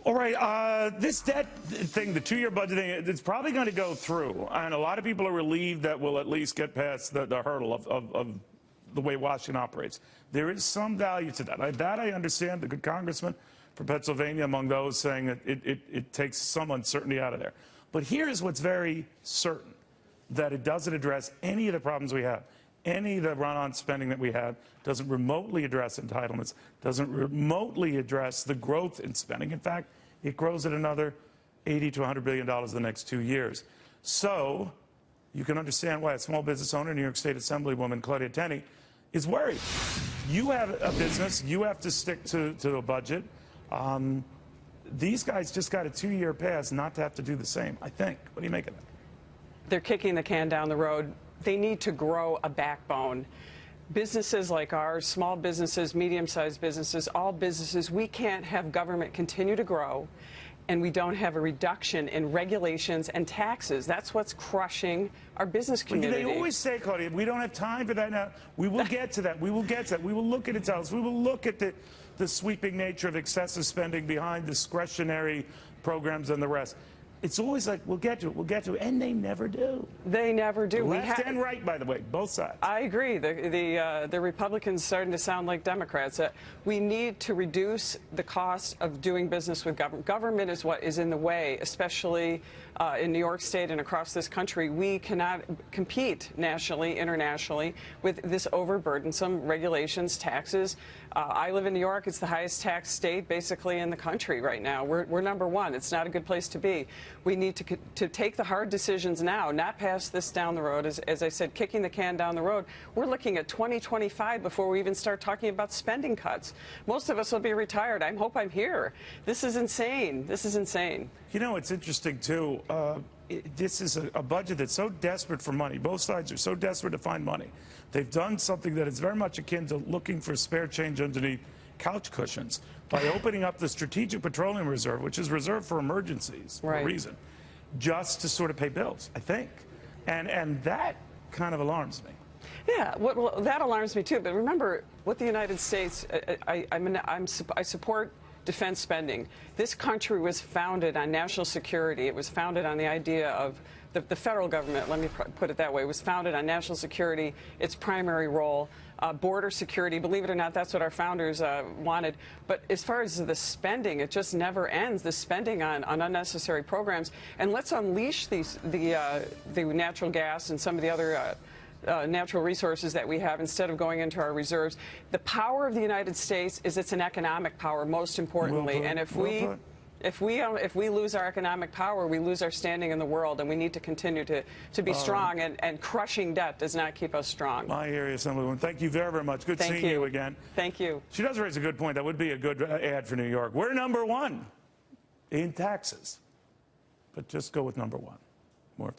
All right, this debt thing, the two-year budget thing, it's probably going to go through. And a lot of people are relieved that we'll at least get past the hurdle of the way Washington operates. There is some value to that. I understand. The good congressman from Pennsylvania among those saying that it takes some uncertainty out of there. But here's what's very certain, that it doesn't address any of the problems we have. Any of the run-on spending that we have doesn't remotely address entitlements, doesn't remotely address the growth in spending. In fact, it grows at another $80 to $100 billion in the next 2 years. So you can understand why a small business owner, New York State Assemblywoman Claudia Tenney, is worried. You have a business. You have to stick to a budget. These guys just got a 2-year pass not to have to do the same, I think. What do you make of that? They're kicking the can down the road. They need to grow a backbone. Businesses like ours, small businesses, medium-sized businesses, all businesses, we can't have government continue to grow and we don't have a reduction in regulations and taxes. That's what's crushing our business community. They always say, Claudia, we don't have time for that now. We will get to that. We will get to that. We will look at intelligence. We will look at the sweeping nature of excessive spending behind discretionary programs and the rest. It's always like, we'll get to it, and they never do. They never do. Left and right, by the way, both sides. I agree. The Republicans starting to sound like Democrats. We need to reduce the cost of doing business with government. Government is what is in the way, especially in New York State and across this country. We cannot compete nationally, internationally, with this overburdensome regulations, taxes. I live in New York. It's the highest tax state, basically, in the country right now. We're #1. It's not a good place to be. We need to take the hard decisions now, not pass this down the road. As I said, kicking the can down the road. We're looking at 2025 before we even start talking about spending cuts. Most of us will be retired. I hope I'm here. This is insane. This is insane. You know, it's interesting, too. This is a budget that's so desperate for money. Both sides are so desperate to find money. They've done something that is very much akin to looking for spare change underneath couch cushions by opening up the Strategic Petroleum Reserve, which is reserved for emergencies for a reason, just to sort of pay bills, I think. And that kind of alarms me. Yeah, well, that alarms me too. But remember, what the United States, I support defense spending. This country was founded on national security. It was founded on the idea of the federal government, let me put it that way, was founded on national security, its primary role, border security. Believe it or not, that's what our founders wanted. But as far as the spending, it just never ends, the spending on unnecessary programs. And let's unleash the natural gas and some of the other natural resources that we have instead of going into our reserves. The power of the United States is it's an economic power, most importantly. And if we lose our economic power, we lose our standing in the world, and we need to continue to be strong. And crushing debt does not keep us strong. My area, Assemblywoman. Thank you very, very much. Good seeing you again. Thank you. She does raise a good point. That would be a good ad for New York. We're #1 in taxes, but just go with #1. More.